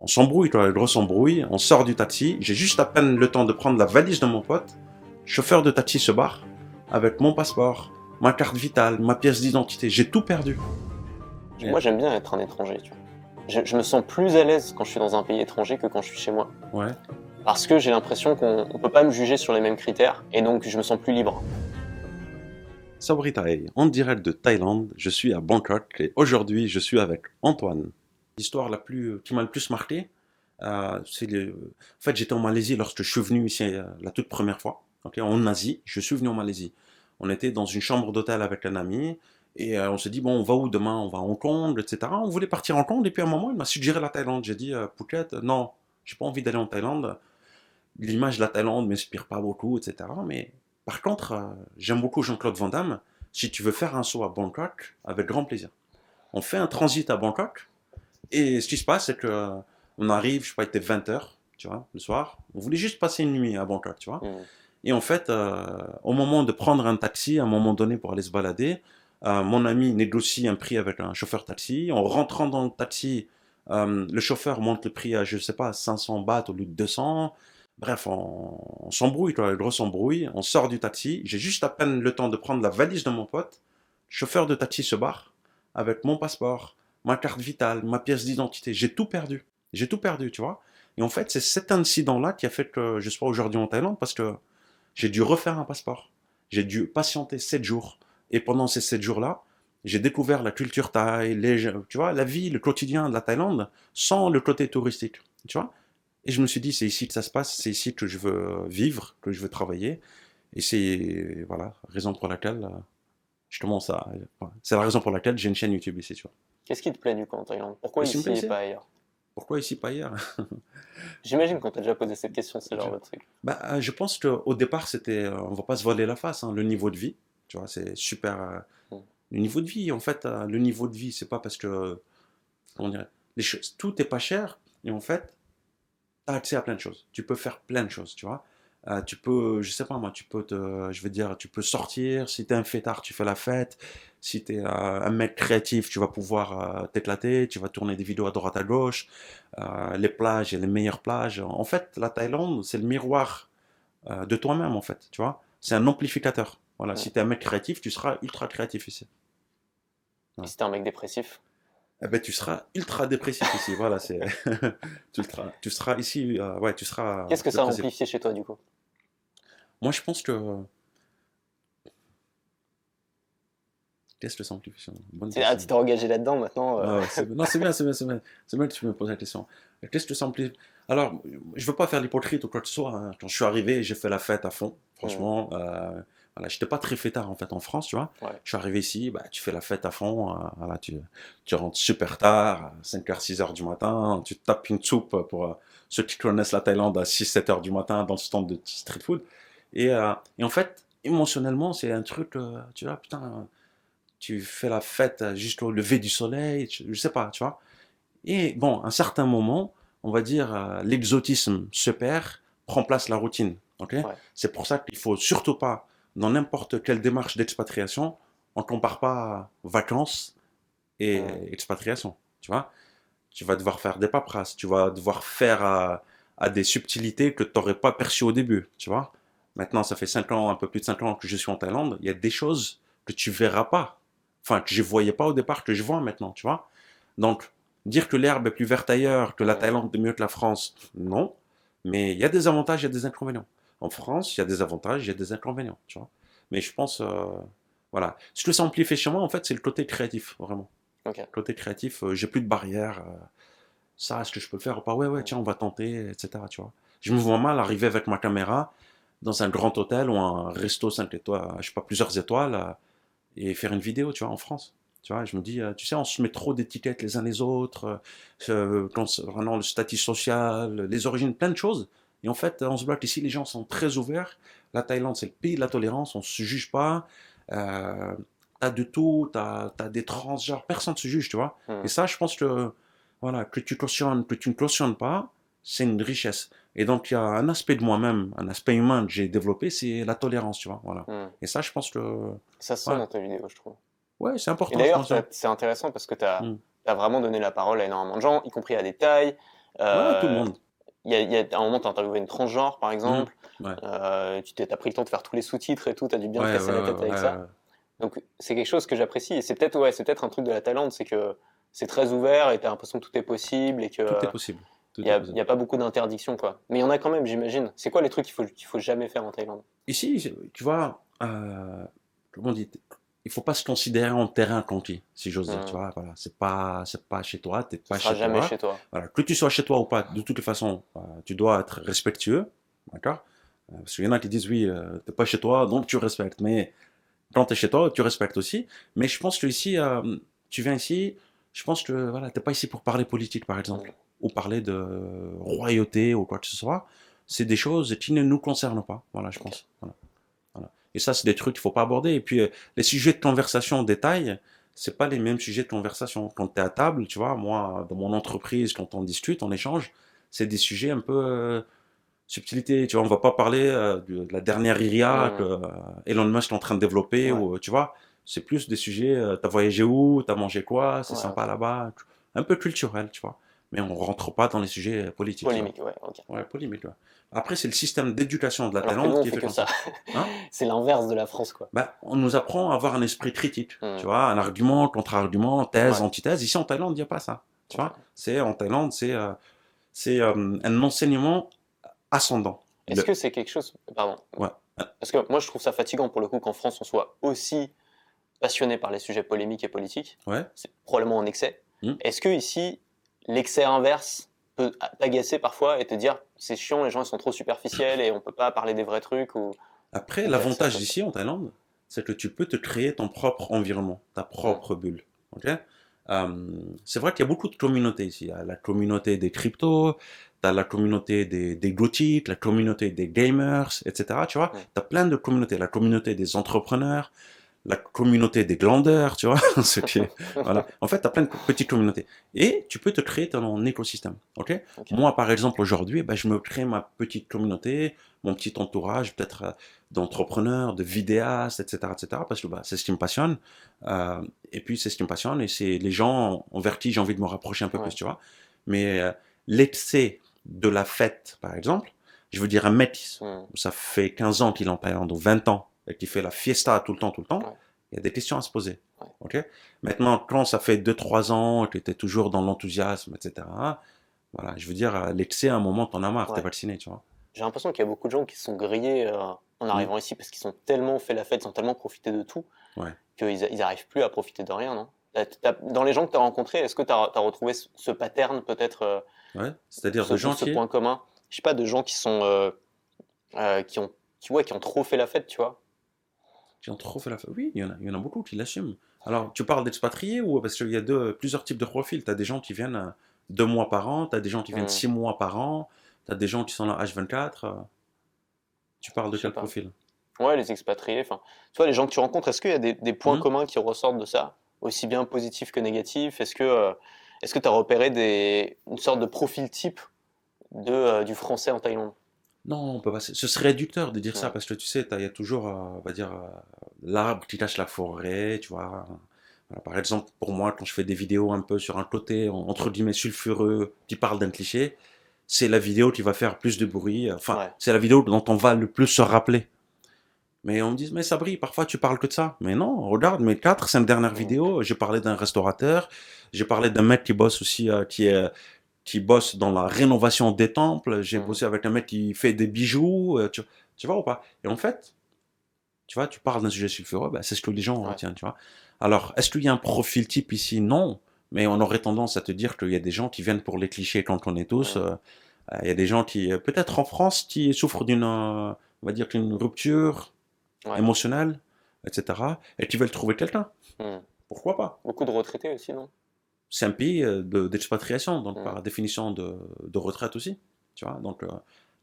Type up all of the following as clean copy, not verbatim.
s'embrouille, quoi, gros embrouille, on sort du taxi, j'ai juste à peine le temps de prendre la valise de mon pote, chauffeur de taxi se barre, avec mon passeport, ma carte vitale, ma pièce d'identité, j'ai tout perdu. Moi, j'aime bien être un étranger, tu vois. Je me sens plus à l'aise quand je suis dans un pays étranger que quand je suis chez moi. Ouais. Parce que j'ai l'impression qu'on ne peut pas me juger sur les mêmes critères, et donc je me sens plus libre. Sabri Taï, en direct de Thaïlande, je suis à Bangkok et aujourd'hui je suis avec Antoine. L'histoire qui m'a le plus marqué, en fait j'étais en Malaisie lorsque je suis venu ici la toute première fois, ok, en Asie, je suis venu en Malaisie. On était dans une chambre d'hôtel avec un ami et on s'est dit bon on va où demain, on va à Hong Kong, etc. On voulait partir à Hong Kong et puis à un moment il m'a suggéré la Thaïlande. J'ai dit Phuket, non, j'ai pas envie d'aller en Thaïlande. L'image de la Thaïlande m'inspire pas beaucoup, etc. Mais par contre, j'aime beaucoup Jean-Claude Van Damme. Si tu veux faire un saut à Bangkok, avec grand plaisir. On fait un transit à Bangkok, et ce qui se passe, c'est que on arrive, je sais pas, il était 20h, tu vois, le soir. On voulait juste passer une nuit à Bangkok, tu vois. Mm. Et en fait, au moment de prendre un taxi, à un moment donné pour aller se balader, mon ami négocie un prix avec un chauffeur taxi. En rentrant dans le taxi, le chauffeur monte le prix à, je sais pas, 500 bahts au lieu de 200. Bref, on s'embrouille, quoi, grosse embrouille. On sort du taxi. J'ai juste à peine le temps de prendre la valise de mon pote. Le chauffeur de taxi se barre avec mon passeport, ma carte vitale, ma pièce d'identité. J'ai tout perdu. J'ai tout perdu, tu vois. Et en fait, c'est cet incident-là qui a fait que je sois aujourd'hui en Thaïlande parce que j'ai dû refaire un passeport. J'ai dû patienter 7 jours. Et pendant ces 7 jours-là, j'ai découvert la culture thaï, tu vois, la vie, le quotidien de la Thaïlande, sans le côté touristique. Tu vois. Et je me suis dit, c'est ici que ça se passe, c'est ici que je veux vivre, que je veux travailler. Et c'est, voilà, raison pour laquelle je commence à. C'est la raison pour laquelle j'ai une chaîne YouTube ici, tu vois. Qu'est-ce qui te plaît du coup en Thaïlande? Pourquoi Qu'est-ce qui me ici plaît et ici? pas ailleurs? Pourquoi ici, pas ailleurs? J'imagine qu'on t'a déjà posé cette question, ce Je, genre de truc. je pense qu'au départ, c'était. On va pas se voiler la face, hein, le niveau de vie. Tu vois, c'est super. Mm. Le niveau de vie, en fait, le niveau de vie, c'est pas parce que. Comment dire, tout est pas cher, et en fait, tu as accès à plein de choses. Tu peux faire plein de choses, tu vois. Tu peux, je sais pas moi, je veux dire, tu peux sortir. Si tu es un fêtard, tu fais la fête. Si tu es un mec créatif, tu vas pouvoir t'éclater. Tu vas tourner des vidéos à droite à gauche. Les plages et les meilleures plages. En fait, la Thaïlande, c'est le miroir de toi-même, en fait, tu vois. C'est un amplificateur. Voilà, Mm. si tu es un mec créatif, tu seras ultra créatif ici. Et Voilà. si t'es un mec dépressif? Eh ben, tu seras ultra dépressif ici. Voilà, c'est. Tu seras ici, ouais, tu seras Qu'est-ce que ça a dépressif. amplifié chez toi du coup? Moi, je pense que. Qu'est-ce que ça amplifie? Bonne Tu question. t'es engagé là-dedans maintenant. Ouais, ouais, non, c'est bien, c'est bien, c'est bien. C'est bien que tu me poses la question. Qu'est-ce que ça amplifie? Alors, je veux pas faire l'hypocrite ou quoi que ce soit, hein. Quand je suis arrivé, j'ai fait la fête à fond. Mm. Franchement, voilà, j'étais pas très fêtard en fait en France, tu vois. Ouais. Je suis arrivé ici, bah, tu fais la fête à fond. Voilà, tu rentres super tard, à 5h, 6h du matin. Tu te tapes une soupe pour ceux qui connaissent la Thaïlande à 6, 7h du matin dans le stand de street food. Et en fait, émotionnellement, c'est un truc, tu vois, putain, tu fais la fête jusqu'au lever du soleil, je sais pas, tu vois. Et bon, à un certain moment, on va dire, l'exotisme se perd, prend place la routine. Ok. Ouais. C'est pour ça qu'il faut surtout pas, dans n'importe quelle démarche d'expatriation, on compare pas vacances et Mm. expatriation. Tu vois, tu vas devoir faire des paperasses, tu vas devoir faire à des subtilités que tu n'aurais pas perçues au début. Tu vois, maintenant, ça fait 5 ans, un peu plus de 5 ans que je suis en Thaïlande, il y a des choses que tu verras pas, enfin, que je voyais pas au départ, que je vois maintenant. Tu vois, donc, dire que l'herbe est plus verte ailleurs, que la Mm. Thaïlande est mieux que la France, non. Mais il y a des avantages, il y a des inconvénients. En France, il y a des avantages, il y a des inconvénients, tu vois. Mais je pense, voilà. Ce que ça amplifie chez moi, en fait, c'est le côté créatif, vraiment. Ok. Côté créatif, j'ai plus de barrières. Ça, est-ce que je peux le faire ou pas? Ouais, ouais, Mm. tiens, on va tenter, etc. Tu vois. Je me vois mal arriver avec ma caméra dans un grand hôtel ou un resto 5 étoiles, je sais pas, plusieurs étoiles, et faire une vidéo, tu vois, en France. Tu vois, je me dis, tu sais, on se met trop d'étiquettes les uns les autres, vraiment le statut social, les origines, plein de choses. Et en fait, on se voit qu'ici, les gens sont très ouverts. La Thaïlande, c'est le pays de la tolérance, on ne se juge pas. T'as de tout, t'as des transgenres, personne ne se juge, tu vois. Et Mm. ça, je pense que, voilà, que tu cautionnes, que tu ne cautionnes pas, c'est une richesse. Et donc, il y a un aspect de moi-même, un aspect humain que j'ai développé, c'est la tolérance, tu vois. Voilà. Mm. Et ça, je pense que, Ça se sent ouais, dans ta vidéo, je trouve. ouais, c'est Et important, je d'ailleurs, pense, hein. c'est intéressant parce que tu as Mm. vraiment donné la parole à énormément de gens, y compris à des Thaïs. Ouais, tout le Euh, monde. à un moment, tu as interviewé une transgenre, par Mhm. exemple. Ouais. T'as pris le temps de faire tous les sous-titres et tout, tu as dû bien te Ouais, ouais, casser la ouais, tête avec ça. ouais. Donc, c'est quelque chose que j'apprécie. Et c'est peut-être un truc de la Thaïlande, c'est que c'est très ouvert et tu as l'impression que tout est possible et que Tout est possible. Tout il est y possible. a pas beaucoup d'interdictions, quoi. Mais il y en a quand même, j'imagine. C'est quoi les trucs qu'il faut jamais faire en Thaïlande? Ici, tu vois, comment on dit, il faut pas se considérer en terrain conquis, si j'ose dire, tu Hmm. vois, voilà, c'est pas chez toi, t'es Ce pas sera chez jamais toi, chez toi. voilà, que tu sois chez toi ou pas, de toute façon, tu dois être respectueux, d'accord? Parce qu'il y en a qui disent, oui, t'es pas chez toi, donc tu respectes, mais quand t'es chez toi, tu respectes aussi, mais je pense que ici, tu viens ici, je pense que, voilà, t'es pas ici pour parler politique, par Hmm. exemple, ou parler de royauté ou quoi que ce soit, c'est des choses qui ne nous concernent pas, voilà, je Ok. pense, voilà. Voilà. Et ça, c'est des trucs qu'il faut pas aborder. Et puis, les sujets de conversation en détail, c'est pas les mêmes sujets de conversation. Quand tu es à table, tu vois, moi, dans mon entreprise, quand on discute, on échange, c'est des sujets un peu subtilité. Tu vois, on va pas parler de la dernière IA que Hmm. Elon Musk est en train de développer, Ouais. ou tu vois, c'est plus des sujets, t'as voyagé où, t'as mangé quoi, c'est Ouais, sympa ok. là-bas, un peu culturel, tu vois. Mais on rentre pas dans les sujets politiques, tu vois. Polémique, ouais, ok. Ouais, polémique, ouais. Après, c'est le système d'éducation de la Alors que nous, Thaïlande on qui est fait fait que comme ça. ça. Hein? C'est l'inverse de la France, quoi. Bah, on nous apprend à avoir un esprit critique, tu Hmm. vois, un argument, contre-argument, thèse, Ouais, antithèse. Ici en Thaïlande, il n'y a pas ça, tu vois. ok. C'est en Thaïlande, c'est un enseignement ascendant. Est-ce Le, que c'est quelque chose... Pardon. ouais, Parce que moi, je trouve ça fatigant pour le coup qu'en France, on soit aussi passionné par les sujets polémiques et politiques. ouais. C'est probablement en excès. Hmm. Est-ce que ici, l'excès inverse peut t'agacer parfois et te dire c'est chiant, les gens ils sont trop superficiels et on peut pas parler des vrais trucs ou Après, t'as ça l'avantage comme ça? d'ici en Thaïlande, c'est que tu peux te créer ton propre environnement, ta Hmm. propre bulle. Ok. C'est vrai qu'il y a beaucoup de communautés ici. Il y a la communauté des cryptos, tu as la communauté des gothiques, la communauté des gamers, etc. Tu vois, Hmm. tu as plein de communautés. La communauté des entrepreneurs, la communauté des glandeurs, tu vois, ce qui est, voilà. En fait, tu as plein de petites communautés. Et tu peux te créer ton écosystème, ok? Ok. Moi, par exemple, aujourd'hui, ben, je me crée ma petite communauté, mon petit entourage, peut-être d'entrepreneurs, de vidéastes, etc., parce que bah, c'est ce qui me passionne. Euh, et puis, c'est ce qui me passionne, et c'est les gens envers qui j'ai envie de me rapprocher un peu plus, Ouais. tu vois. Mais l'excès de la fête, par exemple, je veux dire un mec, Hmm. ça fait 15 ans qu'il est en Thaïlande, ou 20 ans, et qui fait la fiesta tout le temps, Ouais. il y a des questions à se poser. Ouais. Ok. Maintenant, quand ça fait 2 3 ans que tu es toujours dans l'enthousiasme, etc., voilà, je veux dire, l'excès, à un moment, t'en as marre, t'es Ouais. vacciné, tu vois. J'ai l'impression qu'il y a beaucoup de gens qui se sont grillés en Hmm. arrivant ici parce qu'ils ont tellement fait la fête, ils ont tellement profité de tout Ouais. qu'ils arrivent plus à profiter de rien, non? Dans les gens que tu as rencontrés, est-ce que tu as retrouvé ce pattern peut-être, Ouais. C'est-à-dire de ce gentil. point commun? Je sais pas, de gens qui sont qui ont ouais, qui ont trop fait la fête, tu vois? Qui ont trop fait la fête. Oui, il y en a beaucoup qui l'assument. Alors, tu parles d'expatriés ou parce qu'il y a plusieurs types de profils. Tu as des gens qui viennent 2 mois par an, tu as des gens qui viennent Hmm. 6 mois par an, tu as des gens qui sont là H24. Tu parles de Je sais quel pas. profil? Ouais, les expatriés, enfin, tu vois, les gens que tu rencontres, est-ce qu'il y a des points Hmm. communs qui ressortent de ça, aussi bien positifs que négatifs? Est-ce que tu as repéré une sorte de profil type du français en Thaïlande? Non, on peut pas. Ce serait réducteur de dire ça Hmm. parce que tu sais, il y a toujours, on va dire, l'arbre qui cache la forêt, tu vois. Voilà, par exemple, pour moi, quand je fais des vidéos un peu sur un côté, entre guillemets, sulfureux, qui parle d'un cliché, c'est la vidéo qui va faire plus de bruit. Enfin, Ouais. c'est la vidéo dont on va le plus se rappeler. Mais on me dit, mais Sabri, parfois tu parles que de ça. Mais non, regarde, mes 4 5 dernières Hmm. vidéos, j'ai parlé d'un restaurateur, j'ai parlé d'un mec qui bosse aussi, qui bosse dans la rénovation des temples. J'ai Hmm. bossé avec un mec qui fait des bijoux. Tu vois ou pas? Et en fait, tu vois, tu parles d'un sujet sulfureux, bah, c'est ce que les gens Ouais. retiennent, tu vois. Alors, est-ce qu'il y a un profil type ici? Non. Mais on aurait tendance à te dire qu'il y a des gens qui viennent pour les clichés qu'on connaît tous. Hmm. Il y a des gens qui, peut-être en France, qui souffrent d'une, on va dire, d'une rupture Ouais. émotionnelle, etc. Et qui veulent trouver quelqu'un. Hmm. Pourquoi pas? Beaucoup de retraités aussi, non? C'est un pays d'expatriation, donc Hmm. par définition de retraite aussi. Tu vois, donc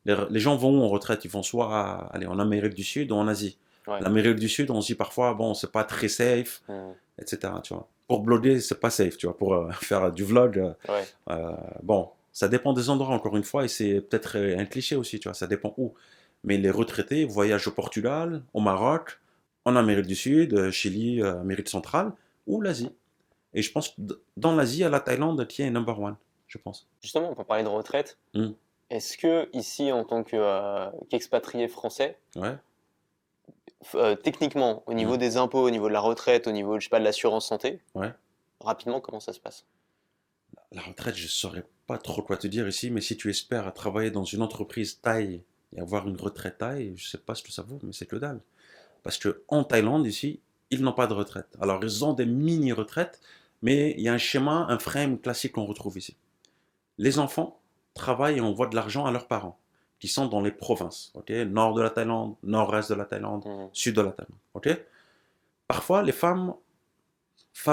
les gens vont en retraite, ils vont soit aller en Amérique du Sud ou en Asie. Ouais. L'Amérique du Sud, on se dit parfois, bon, c'est pas très safe, Hmm. etc. Tu vois. Pour bloguer, c'est pas safe, tu vois. Pour faire du vlog, Ouais. bon, ça dépend des endroits, encore une fois, et c'est peut-être un cliché aussi, tu vois, ça dépend où. Mais les retraités voyagent au Portugal, au Maroc, en Amérique du Sud, Chili, Amérique centrale, ou l'Asie. Et je pense que dans l'Asie, il y a la Thaïlande qui est number one. je pense. Justement, pour parler de retraite, Hmm. est-ce que ici, en tant qu'expatrié français, Ouais. techniquement, au niveau Hmm. des impôts, au niveau de la retraite, au niveau, je sais pas, de l'assurance santé, Ouais. rapidement, comment ça se passe? La retraite, je saurais pas trop quoi te dire ici, mais si tu espères travailler dans une entreprise taille et avoir une retraite taille, je sais pas ce que ça vaut, mais c'est que dalle. Parce que en Thaïlande, ici, ils n'ont pas de retraite. Alors, ils ont des mini-retraites, mais il y a un schéma, un frame classique qu'on retrouve ici. Les enfants travaillent et envoient de l'argent à leurs parents, qui sont dans les provinces, ok, nord de la Thaïlande, nord-est de la Thaïlande, Hmm. sud de la Thaïlande, ok. Parfois, les femmes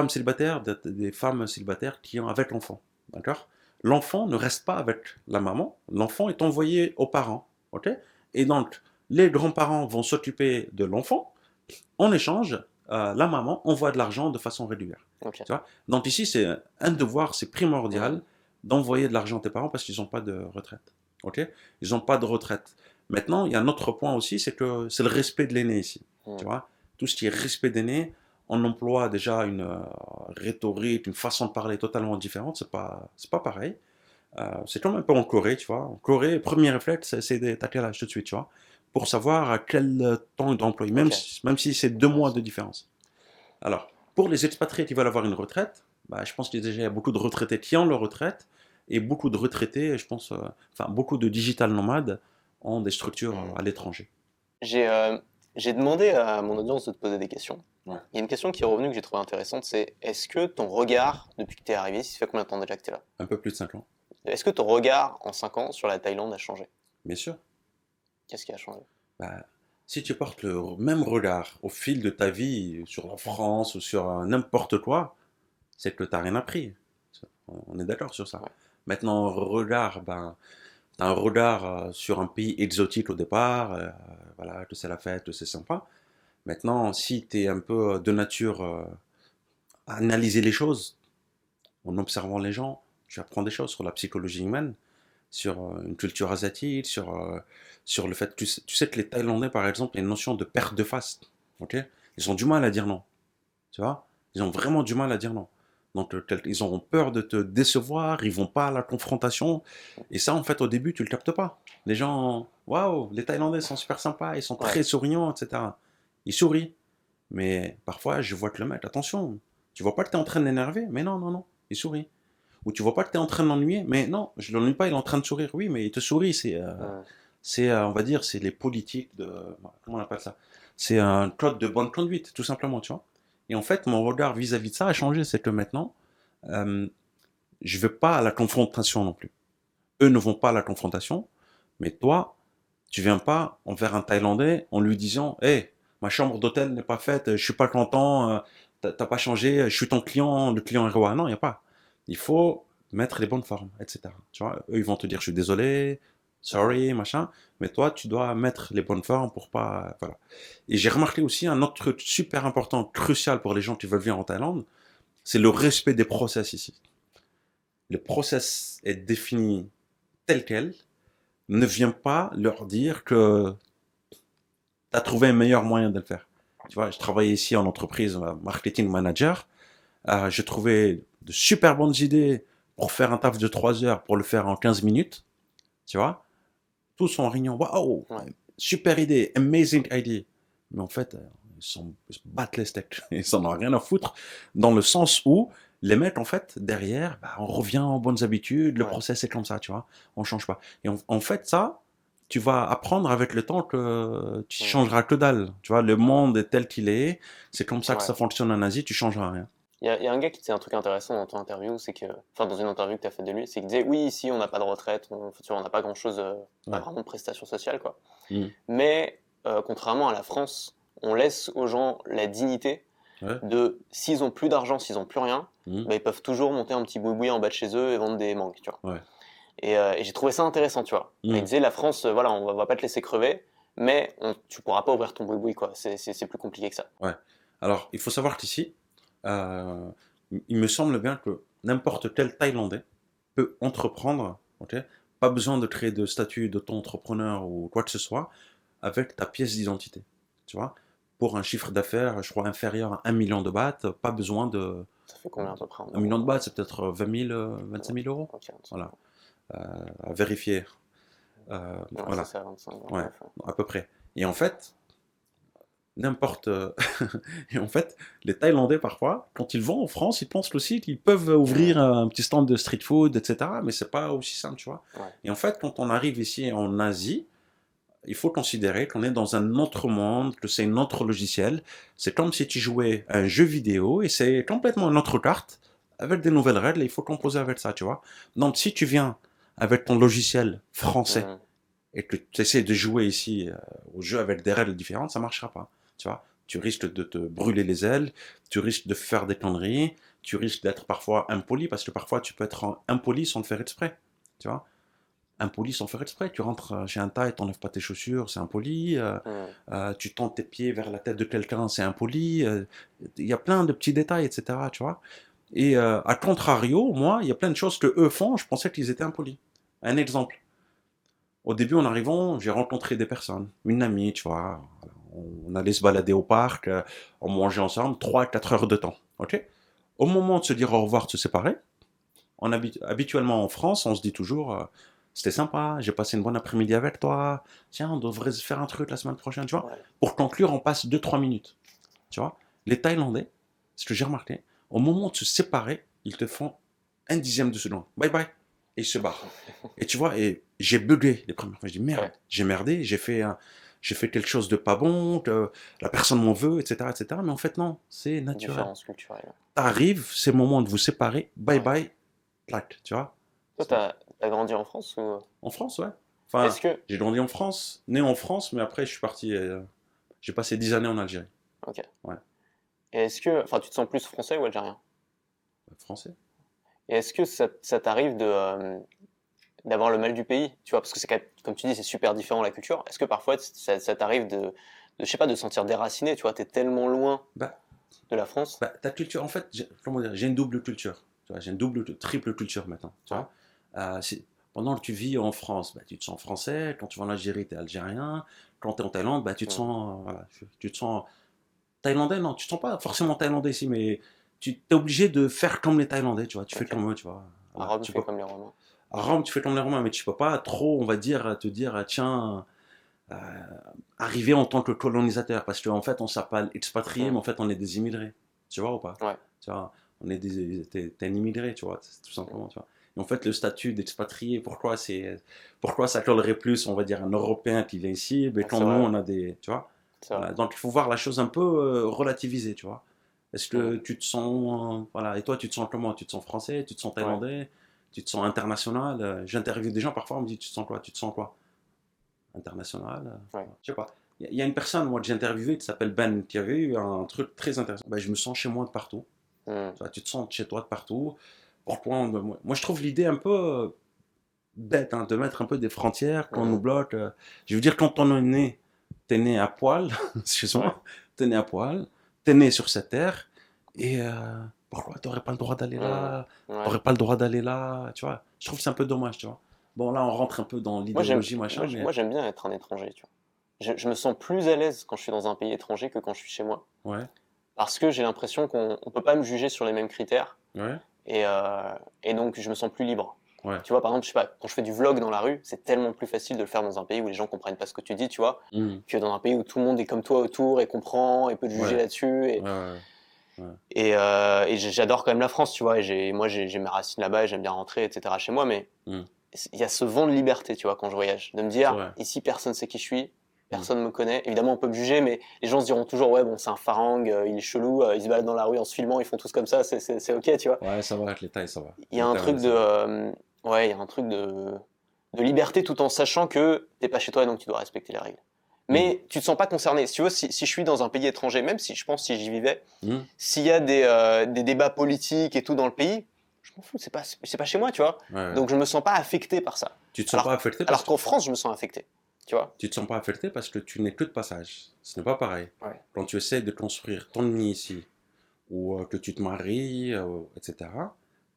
célibataires, des femmes célibataires qui ont avec l'enfant, d'accord. L'enfant ne reste pas avec la maman, l'enfant est envoyé aux parents, ok. Et donc, les grands-parents vont s'occuper de l'enfant. En échange, la maman envoie de l'argent de façon régulière. Ok. Tu vois. Donc ici, c'est un devoir, c'est Hmm. primordial d'envoyer de l'argent à tes parents parce qu'ils n'ont pas de retraite. Ok. Ils n'ont pas de retraite. Maintenant, il y a un autre point aussi, c'est que c'est le respect de l'aîné ici. Hmm. Tu vois. Tout ce qui est respect d'aîné, on emploie déjà une rhétorique, une façon de parler totalement différente. C'est pas pareil. C'est comme un peu en Corée, tu vois. En Corée, premier réflexe, c'est d'attaquer l'âge tout de suite, tu vois, pour savoir à quel temps d'emploi, Ok. même si c'est 2 mois de différence. Alors, pour les expatriés qui veulent avoir une retraite, bah, je pense qu'il y a déjà beaucoup de retraités qui ont leur retraite, et beaucoup de retraités, je pense, enfin, beaucoup de digital nomades ont des structures Hmm. à l'étranger. J'ai euh, j'ai demandé à mon audience de te poser des questions. Ouais. Il y a une question qui est revenue que j'ai trouvée intéressante, c'est est-ce que ton regard, depuis que tu es arrivé, ça fait combien de temps déjà que tu es là? Un peu plus de 5 ans, Est-ce que ton regard en 5 ans sur la Thaïlande a changé? bien sûr. Qu'est-ce qui a changé? Bah, si tu portes le même regard au fil de ta vie sur la France ou sur n'importe quoi, c'est que tu n'as rien appris. On est d'accord sur ça. Ouais. Maintenant, regard, ben, tu as un regard sur un pays exotique au départ, voilà, que c'est la fête, que c'est sympa. Maintenant, si tu es un peu de nature à analyser les choses, en observant les gens, tu apprends des choses sur la psychologie humaine, sur une culture asiatique, sur le fait que tu sais que les Thaïlandais, par exemple, il y a une notion de perte de face. Ok. Ils ont du mal à dire non. Tu vois. Ils ont vraiment du mal à dire non. Donc, ils auront peur de te décevoir, ils vont pas à la confrontation. Et ça, en fait, au début, tu le captes pas. Les gens, waouh, les Thaïlandais sont super sympas, ils sont Ouais. très souriants, etc. Ils sourient. Mais parfois, je vois que le mec, attention, tu vois pas que tu es en train de l'énerver, mais non, non, non, il sourit. Ou tu vois pas que tu es en train de l'ennuyer, mais non, je l'ennuie pas, il est en train de sourire. Oui, mais il te sourit, Hmm. on va dire, c'est les politiques de, comment on appelle ça. C'est un code de bonne conduite, tout simplement, tu vois. Et en fait, mon regard vis-à-vis de ça a changé, c'est que maintenant, euh, je vais pas à la confrontation non plus. Eux ne vont pas à la confrontation, mais toi, tu viens pas envers un Thaïlandais en lui disant, hé, ma chambre d'hôtel n'est pas faite, je suis pas content, t'as pas changé, je suis ton client, le client est roi. Non, il n'y a pas. Il faut mettre les bonnes formes, etc. Tu vois, eux, ils vont te dire, je suis désolé, Hmm. sorry, machin, mais toi, tu dois mettre les bonnes formes pour pas, voilà. Et j'ai remarqué aussi un autre truc super important, crucial pour les gens qui veulent vivre en Thaïlande, c'est le respect des process ici. Le process est défini tel quel, ne viens pas leur dire que tu as trouvé un meilleur moyen de le faire. Tu vois, je travaillais ici en entreprise, marketing manager. J'ai trouvé de super bonnes idées pour faire un taf de 3 heures, pour le faire en 15 minutes. Tu vois, tous en réunion. Waouh, Ouais. super idée, amazing idea. Mais en fait, ils se battent les steaks. Ils s'en ont rien à foutre. Dans le sens où les mecs, en fait, derrière, bah, on revient aux bonnes habitudes. Le Ouais. process est comme ça, tu vois. On change pas. Et en fait, ça, tu vas apprendre avec le temps que tu Hmm. changeras que dalle. Tu vois, le monde est tel qu'il est. C'est comme ça que Ouais. ça fonctionne en Asie. Tu changeras rien. Il y a un gars qui disait un truc intéressant dans ton interview, c'est que, enfin, dans une interview que tu as faite de lui, c'est qu'il disait, oui, ici, on n'a pas de retraite, tu vois, on n'a pas grand-chose, pas Ouais. vraiment de prestations sociales, quoi. Mm. Mais, contrairement à la France, on laisse aux gens la dignité Ouais. de, s'ils ont plus d'argent, s'ils ont plus rien, Mm. bah, ils peuvent toujours monter un petit boui-boui en bas de chez eux et vendre des mangues, tu vois. Ouais. Et j'ai trouvé ça intéressant, tu vois. Il Mm. disait, la France, voilà, on va pas te laisser crever, mais tu pourras pas ouvrir ton boui-boui, quoi. C'est plus compliqué que ça. Ouais. Alors, il faut savoir qu'ici, euh, il me semble bien que n'importe quel Thaïlandais peut entreprendre, ok. Pas besoin de créer de statut d'auto-entrepreneur ou quoi que ce soit, avec ta pièce d'identité. Tu vois, pour un chiffre d'affaires, je crois, inférieur à 1 million de bahts, pas besoin Ça fait combien à peu près en 1 million de euros? bahts, c'est peut-être 20 000, 25 000 euros. Ok, Voilà, à vérifier. ouais, c'est Voilà, ça, 25, ouais, 29. Ouais. à peu près. Et en fait, n'importe. Et en fait, les Thaïlandais, parfois, quand ils vont en France, ils pensent aussi qu'ils peuvent ouvrir Hmm, un petit stand de street food, etc. Mais c'est pas aussi simple, tu vois. ouais. Et en fait, quand on arrive ici en Asie, il faut considérer qu'on est dans un autre monde, que c'est un autre logiciel. C'est comme si tu jouais à un jeu vidéo et c'est complètement une autre carte avec des nouvelles règles et il faut composer avec ça, tu vois. Donc, si tu viens avec ton logiciel français Hmm, et que tu essaies de jouer ici au jeu avec des règles différentes, ça marchera pas. Tu vois, tu risques de te brûler les ailes, tu risques de faire des conneries, tu risques d'être parfois impoli parce que parfois tu peux être impoli sans le faire exprès. Tu vois, impoli sans faire exprès. Tu rentres chez un Thaï, t'enlèves pas tes chaussures, c'est impoli. hmm. Tu tends tes pieds vers la tête de quelqu'un, c'est impoli. Il y a plein de petits détails, etc. Tu vois. Et à contrario, moi, il y a plein de choses que eux font, je pensais qu'ils étaient impolis. Un exemple. Au début, en arrivant, j'ai rencontré des personnes, une amie, tu vois. On allait se balader au parc, on mangeait ensemble 3 à 4 heures de temps. Ok. Au moment de se dire au revoir, de se séparer, habituellement en France, on se dit toujours c'était sympa, j'ai passé une bonne après-midi avec toi, tiens, on devrait se faire un truc la semaine prochaine, tu vois. Ouais. Pour conclure, on passe 2 3 minutes, tu vois. Les Thaïlandais, ce que j'ai remarqué, au moment de se séparer, ils te font un dixième de seconde. Bye bye. Et ils se barrent. Et tu vois, et j'ai bugué les premières fois. Je dis merde, Ouais. j'ai merdé, j'ai fait quelque chose de pas bon, que la personne m'en veut, etc., etc. Mais en fait, non, c'est naturel. Différence culturelle. Arrive, c'est le moment de vous séparer, bye Ouais. bye, clac, tu vois. Toi, t'as grandi en France ou... En France, ouais. Enfin, Est-ce que... j'ai grandi en France, né en France, mais après, je suis parti, j'ai passé 10 années en Algérie. Ok. Ouais, Et est-ce que... Enfin, tu te sens plus français ou algérien? français. Et est-ce que ça t'arrive de... d'avoir le mal du pays, tu vois, parce que c'est comme tu dis, c'est super différent la culture. Est-ce que parfois ça t'arrive je sais pas, de sentir déraciné, tu vois, t'es tellement loin Bah, de la France. ta culture, en fait, comment dire, j'ai une double culture. Tu vois, j'ai une double, triple culture maintenant. Tu Ouais. vois. Pendant que tu vis en France, bah, tu te sens français. Quand tu vas en Algérie, tu es algérien. Quand tu es en Thaïlande, bah, tu te Hmm. sens, voilà, tu te sens thaïlandais. Non, tu te sens pas forcément thaïlandais ici, mais tu es obligé de faire comme les Thaïlandais. Tu vois, tu fais Ok. comme eux. Tu vois. À Voilà, Rome, tu tu fais peux, comme les Romains. à Rome, tu fais comme les Romains, mais tu peux pas trop, on va dire, te dire, tiens, euh, arriver en tant que colonisateur, parce qu'en fait, on s'appelle expatrié, Hmm. mais en fait, on est des immigrés. Tu vois ou pas? Ouais. Tu vois, on est t'es un immigré, tu vois, tout Hmm. simplement, tu vois. Et en fait, le statut d'expatrié, pourquoi ça collerait plus, on va dire, un Européen qui vient ici, mais Ouais, quand c'est nous, vrai, ouais. on a des, tu vois. C'est vrai. Voilà. Donc, il faut voir la chose un peu relativisée, tu vois. Est-ce Hmm. que tu te sens, voilà, et toi, tu te sens comment? Tu te sens français, tu te sens Ouais. thaïlandais, tu te sens international? J'interviewe des gens, parfois, on me dit, tu te sens quoi? Tu te sens quoi? International. Ouais. Je sais pas. Il y a une personne, moi, que j'ai interviewé qui s'appelle Ben, qui avait eu un truc très intéressant. Ben, je me sens chez moi de partout. Hmm. Tu vois, tu te sens chez toi de partout. Pourquoi moi, je trouve l'idée un peu bête hein, de mettre un peu des frontières qu'on nous Hmm. bloque. Je veux dire, quand on est né, t'es né à poil, Ouais. excuse-moi, t'es né à poil, t'es né sur cette terre, et pourquoi t'aurais pas le droit d'aller Hmm. là, Ouais. t'aurais pas le droit d'aller là, tu vois. Je trouve que c'est un peu dommage, tu vois. Bon, là, on rentre un peu dans l'idéologie, machin, mais Moi, j'aime bien être un étranger, tu vois. Je me sens plus à l'aise quand je suis dans un pays étranger que quand je suis chez moi. ouais, Parce que j'ai l'impression qu'on ne peut pas me juger sur les mêmes critères. ouais, Et, euh, et donc, je me sens plus libre. ouais. Tu vois, par exemple, je sais pas, quand je fais du vlog dans la rue, c'est tellement plus facile de le faire dans un pays où les gens comprennent pas ce que tu dis, tu vois, Hmm. que dans un pays où tout le monde est comme toi autour et comprend et peut te juger Ouais, là-dessus. ouais, ouais, ouais. Et j'adore quand même la France, tu vois, et moi j'ai mes racines là-bas et j'aime bien rentrer, etc. chez moi, mais Hmm. il y a ce vent de liberté, tu vois, quand je voyage, de me C'est dire, vrai. ici personne sait qui je suis, Hmm. personne me connaît. Évidemment, on peut me juger, mais les gens se diront toujours, ouais, bon, c'est un farang, il est chelou, il se balade dans la rue en se filmant, ils font tous comme ça, c'est ok, tu vois. Ouais, ça va avec les tailles, ça va. Il y a Les un Thaïlandais, truc de, ça va. ouais, il y a un truc de liberté tout en sachant que t'es pas chez toi et donc tu dois respecter les règles. Hmm. Mais tu te sens pas concerné. Si tu veux, si je suis dans un pays étranger, même si je pense si j'y vivais, Hmm. s'il y a des débats politiques et tout dans le pays, je m'en fous, c'est pas chez moi, tu vois. Ouais, ouais. Donc je me sens pas affecté par ça. Tu te sens pas Alors, affecté parce alors que qu'en France, je me sens affecté, tu vois. tu te sens pas affecté parce que tu n'es que de passage. Ce n'est pas pareil. Ouais. Quand tu essaies de construire ton nid ici, ou que tu te maries, etc.,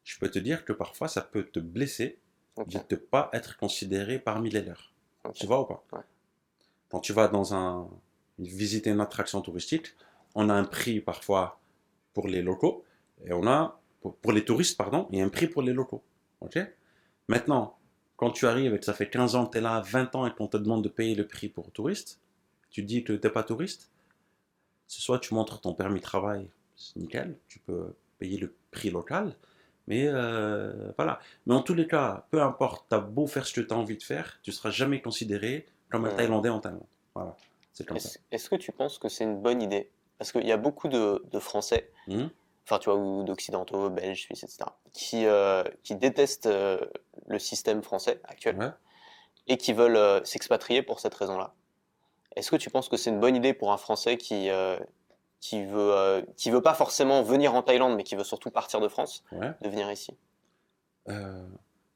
je peux te dire que parfois ça peut te blesser de Ok, ne pas être considéré parmi les leurs. ok, Tu vois ou pas? ouais. Quand tu vas visiter une attraction touristique, on a un prix parfois pour les locaux, Et on a, pour les touristes, pardon, il y a un prix pour les locaux. Ok. Maintenant, quand tu arrives et que ça fait 15 ans que tu es là, 20 ans et qu'on te demande de payer le prix pour touriste, tu dis que tu n'es pas touriste, c'est soit tu montres ton permis de travail, c'est nickel, tu peux payer le prix local, mais voilà. Mais en tous les cas, peu importe, tu as beau faire ce que tu as envie de faire, tu ne seras jamais considéré comme un Hmm. Thaïlandais en Thaïlande. Voilà, c'est comme ça. Est-ce que tu penses que c'est une bonne idée? Parce qu'il y a beaucoup de Français, Hmm. enfin tu vois, ou d'Occidentaux, Belges, Suisses, etc., qui détestent le système français actuel Ouais. et qui veulent s'expatrier pour cette raison-là. Est-ce que tu penses que c'est une bonne idée pour un Français qui veut pas forcément venir en Thaïlande, mais qui veut surtout partir de France, Ouais. de venir ici? Euh,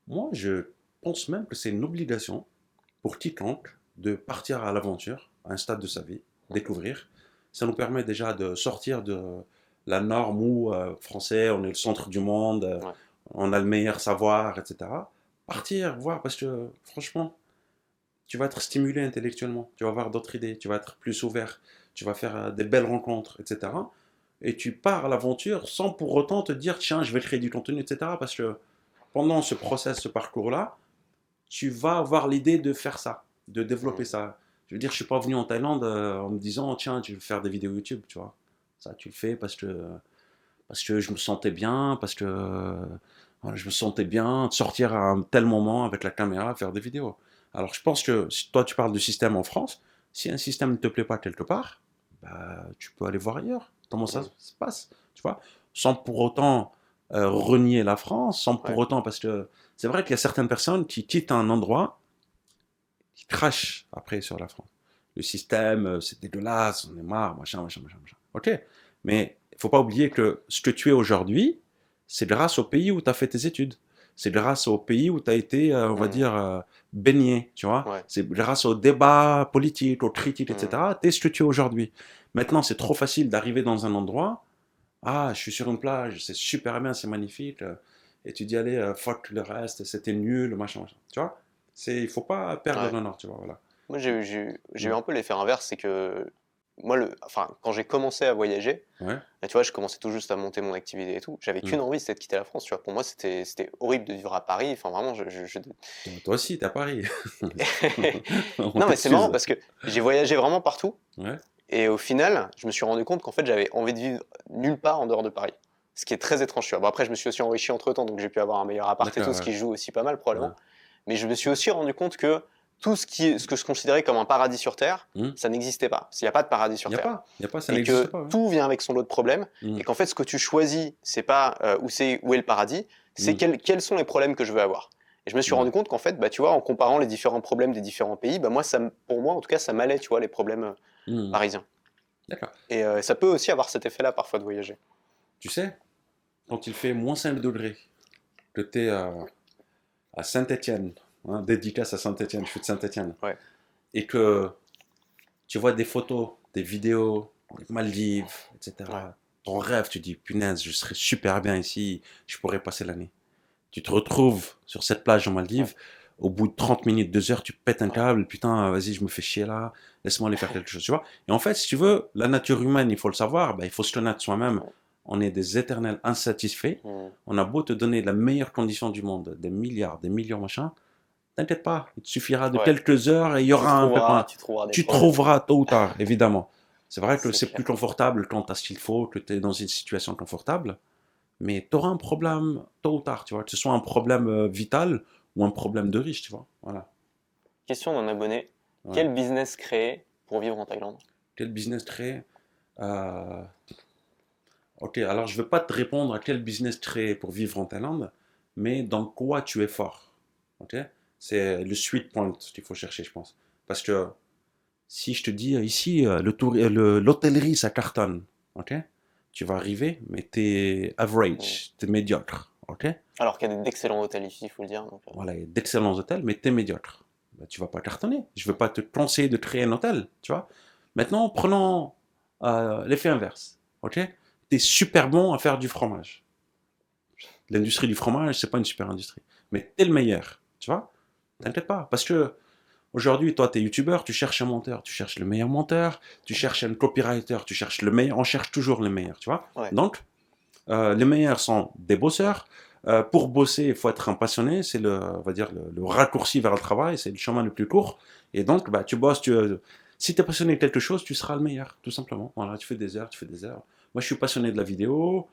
Moi, je pense même que c'est une obligation pour quiconque de partir à l'aventure, à un stade de sa vie, découvrir. Ça nous permet déjà de sortir de la norme où français, on est le centre du monde, Ouais. on a le meilleur savoir, etc. Partir, voir, parce que franchement, tu vas être stimulé intellectuellement, tu vas avoir d'autres idées, tu vas être plus ouvert, tu vas faire des belles rencontres, etc. Et tu pars à l'aventure sans pour autant te dire, tiens, je vais créer du contenu, etc. Parce que pendant ce process, ce parcours-là, tu vas avoir l'idée de faire ça, de développer Mm. ça. Je veux dire, je suis pas venu en Thaïlande en me disant, tiens, je vais faire des vidéos YouTube, tu vois. Ça, tu le fais parce que je me sentais bien, parce que voilà, je me sentais bien de sortir à un tel moment avec la caméra, faire des vidéos. Alors, je pense que si toi, tu parles du système en France, si un système ne te plaît pas quelque part, bah, tu peux aller voir ailleurs. Comment ça Mm. se passe, tu vois, sans pour autant renier la France, sans pour Ouais. autant, parce que c'est vrai qu'il y a certaines personnes qui quittent un endroit, qui crachent après sur la France. Le système, c'est dégueulasse, on est marre, machin, machin, machin, machin. Ok, mais il faut pas oublier que ce que tu es aujourd'hui, c'est grâce au pays où tu as fait tes études. C'est grâce au pays où tu as été, on va Mm. dire, baigné, tu vois. Ouais. C'est grâce au débat politique, aux critiques, Mm. etc. Tu es ce que tu es aujourd'hui. Maintenant, c'est trop facile d'arriver dans un endroit. Ah, je suis sur une plage, c'est super bien, c'est magnifique. Et tu dis, allez, fuck le reste, c'était nul, machin, machin. Tu vois? Il faut pas perdre Ouais. le nord, tu vois, voilà. Moi, j'ai eu Mm. un peu l'effet inverse, c'est que moi, enfin, quand j'ai commencé à voyager, Ouais, là, tu vois, je commençais tout juste à monter mon activité et tout. J'avais mm. qu'une envie, c'était de quitter la France. Tu vois, pour moi, c'était horrible de vivre à Paris. Enfin, vraiment, Toi aussi, t'es à Paris. On Non, mais c'est marrant t'excuse. parce que j'ai voyagé vraiment partout. Ouais, Et au final, je me suis rendu compte qu'en fait, j'avais envie de vivre nulle part en dehors de Paris. Ce qui est très étrange, tu vois. Bon, après, je me suis aussi enrichi entre temps, donc j'ai pu avoir un meilleur appart et tout, d'accord, ce ouais. qui joue aussi pas mal, Ouais. probablement. Mais je me suis aussi rendu compte que tout ce que je considérais comme un paradis sur Terre, Mm. ça n'existait pas. Parce qu'il n'y a pas de paradis sur Terre. Il y a pas, ça Et n'existe que pas. Ouais. tout vient avec son lot de problèmes. Mm. Et qu'en fait, ce que tu choisis, c'est pas où est le paradis, c'est Mm. quels sont les problèmes que je veux avoir. Et je me suis Ouais. rendu compte qu'en fait, bah, tu vois, en comparant les différents problèmes des différents pays, bah, moi, pour moi, en tout cas, ça m'allait, tu vois, les problèmes Mm. parisiens. D'accord. Et ça peut aussi avoir cet effet-là parfois de voyager. Tu sais, quand il fait moins 5 degrés, que tu es à Saint-Étienne, hein, dédicace à Saint-Étienne, je suis de Saint-Étienne, Ouais. et que tu vois des photos, des vidéos, des Maldives, Ouais. etc. Ton rêve, tu dis, punaise, je serais super bien ici, je pourrais passer l'année. Tu te retrouves sur cette plage en Ouais. Maldives, au bout de 30 minutes, 2 heures, tu pètes un Ouais. câble, putain, vas-y, je me fais chier là, laisse-moi aller faire quelque chose, tu vois. Et en fait, si tu veux, la nature humaine, il faut le savoir, ben, il faut se connaître soi-même. Ouais. On est des éternels insatisfaits. Mm. On a beau te donner la meilleure condition du monde, des milliards, des millions, machin, t'inquiète pas, il te suffira de Ouais. quelques heures et il y aura un pépin. Tu trouveras des Tu problèmes. trouveras tôt ou tard, évidemment. C'est vrai que C'est c'est plus clair. confortable quand tu as ce qu'il faut, que tu es dans une situation confortable, mais tu auras un problème tôt ou tard, tu vois, que ce soit un problème vital ou un problème de riche, tu vois. Voilà. Question d'un abonné. Ouais. Quel business créer pour vivre en Thaïlande? Quel business créer Ok, alors je ne vais pas te répondre à quel business créer pour vivre en Thaïlande, mais dans quoi tu es fort. Ok. C'est le sweet point qu'il faut chercher, je pense. Parce que si je te dis ici, l'hôtellerie, ça cartonne, ok? Tu vas arriver, mais t'es Mm. average, t'es médiocre, ok? Alors qu'il y a d'excellents hôtels ici, il faut le dire. Donc, Voilà, il y a d'excellents hôtels, mais t'es médiocre. Ben, tu vas pas cartonner. Je veux pas te conseiller de créer un hôtel, tu vois? Maintenant, prenons l'effet inverse, ok? T'es super bon à faire du fromage. L'industrie du fromage, c'est pas une super industrie, mais t'es le meilleur, tu vois? T'inquiète pas, parce que aujourd'hui, toi, tu es youtubeur, tu cherches un monteur, tu cherches le meilleur monteur, tu cherches un copywriter, tu cherches le meilleur, on cherche toujours le meilleur, tu vois. ouais. Donc, Les meilleurs sont des bosseurs. Pour bosser, il faut être un passionné. C'est on va dire, le raccourci vers le travail. C'est le chemin le plus court. Et donc, bah, tu bosses. Si tu es passionné de quelque chose, tu seras le meilleur, tout simplement. Voilà, tu fais des heures, tu fais des heures. Moi, je suis passionné de la vidéo.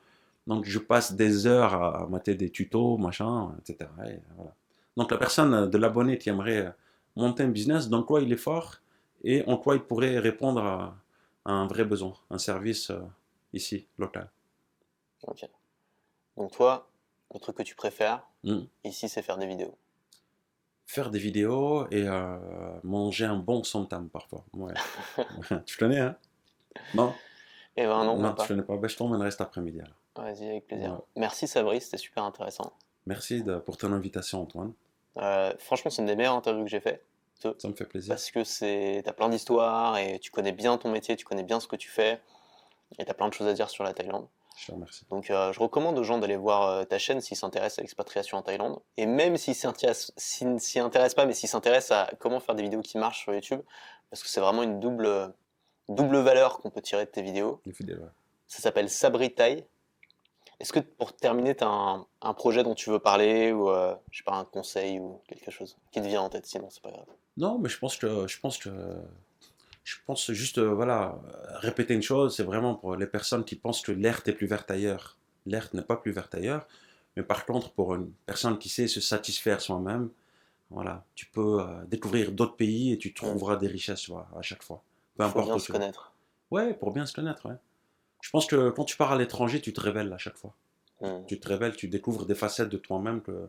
Donc, je passe des heures à mater des tutos, machin, etc. Et voilà. Donc, la personne de l'abonné qui aimerait monter un business, dans quoi il est fort et en quoi il pourrait répondre à un vrai besoin, un service ici, local. Ok. Donc toi, le truc que tu préfères, Mm. ici, c'est faire des vidéos. Faire des vidéos et manger un bon somtam parfois. Ouais. Tu connais, hein? Non? Eh ben non, Non, même tu pas. connais pas. Ben, je t'emmènerai cet après-midi alors. Vas-y, avec plaisir. Ouais. Merci Sabri, c'était super intéressant. Merci pour ton invitation, Antoine. Franchement, c'est une des meilleures interviews que j'ai fait. Ça me fait plaisir. Parce que t'as plein d'histoires et tu connais bien ton métier, tu connais bien ce que tu fais et t'as plein de choses à dire sur la Thaïlande. Je te remercie. Donc je recommande aux gens d'aller voir ta chaîne s'ils s'intéressent à l'expatriation en Thaïlande. Et même s'ils s'y intéressent pas, mais s'ils s'intéressent à comment faire des vidéos qui marchent sur YouTube, parce que c'est vraiment une double valeur qu'on peut tirer de tes vidéos. Les fidèles, ouais. Ça s'appelle Sabri Thai. Est-ce que pour terminer, tu as un projet dont tu veux parler ou je sais pas, un conseil ou quelque chose qui te vient en tête, sinon c'est pas grave. Non, mais je pense juste, voilà, répéter une chose, c'est vraiment pour les personnes qui pensent que l'herbe est plus verte ailleurs. L'herbe n'est pas plus verte ailleurs, mais par contre, pour une personne qui sait se satisfaire soi-même, voilà, tu peux découvrir d'autres pays et tu Hmm. trouveras des richesses, tu vois, à chaque fois. Peu Faut importe bien où se tu vas. connaître. Ouais, pour bien se connaître, ouais. Je pense que quand tu pars à l'étranger, tu te révèles à chaque fois. Hmm. Tu te révèles, tu découvres des facettes de toi-même que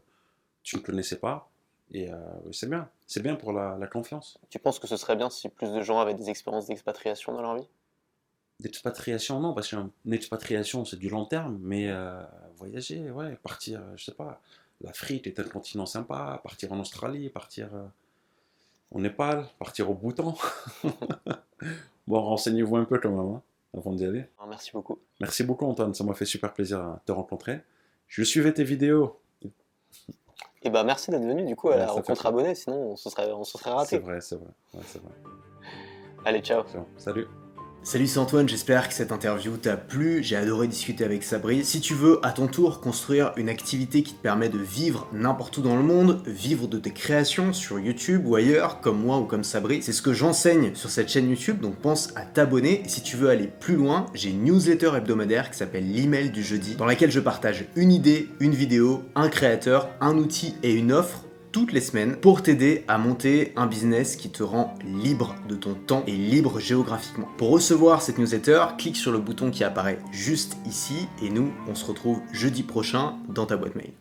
tu ne connaissais pas. Et c'est bien. C'est bien pour la confiance. Tu penses que ce serait bien si plus de gens avaient des expériences d'expatriation dans leur vie? D'expatriation, non, parce qu'une expatriation, c'est du long terme, mais voyager, ouais, partir, je sais pas, l'Afrique est un continent sympa, partir en Australie, partir au Népal, partir au Bhoutan. Bon, renseignez-vous un peu quand même, hein, avant d'y aller. Ah, merci beaucoup. Merci beaucoup, Antoine, ça m'a fait super plaisir de te rencontrer. Je suivais tes vidéos. Et bah merci d'être venu du coup à la Ça fait rencontre plaisir. abonnée, sinon on se serait C'est raté. vrai, c'est vrai. Ouais, c'est vrai. Allez, ciao. Bon, salut. Salut, c'est Antoine, j'espère que cette interview t'a plu, j'ai adoré discuter avec Sabri. Si tu veux à ton tour construire une activité qui te permet de vivre n'importe où dans le monde, vivre de tes créations sur YouTube ou ailleurs, comme moi ou comme Sabri, c'est ce que j'enseigne sur cette chaîne YouTube, donc pense à t'abonner. Et si tu veux aller plus loin, j'ai une newsletter hebdomadaire qui s'appelle l'email du jeudi, dans laquelle je partage une idée, une vidéo, un créateur, un outil et une offre toutes les semaines pour t'aider à monter un business qui te rend libre de ton temps et libre géographiquement. Pour recevoir cette newsletter, clique sur le bouton qui apparaît juste ici et nous, on se retrouve jeudi prochain dans ta boîte mail.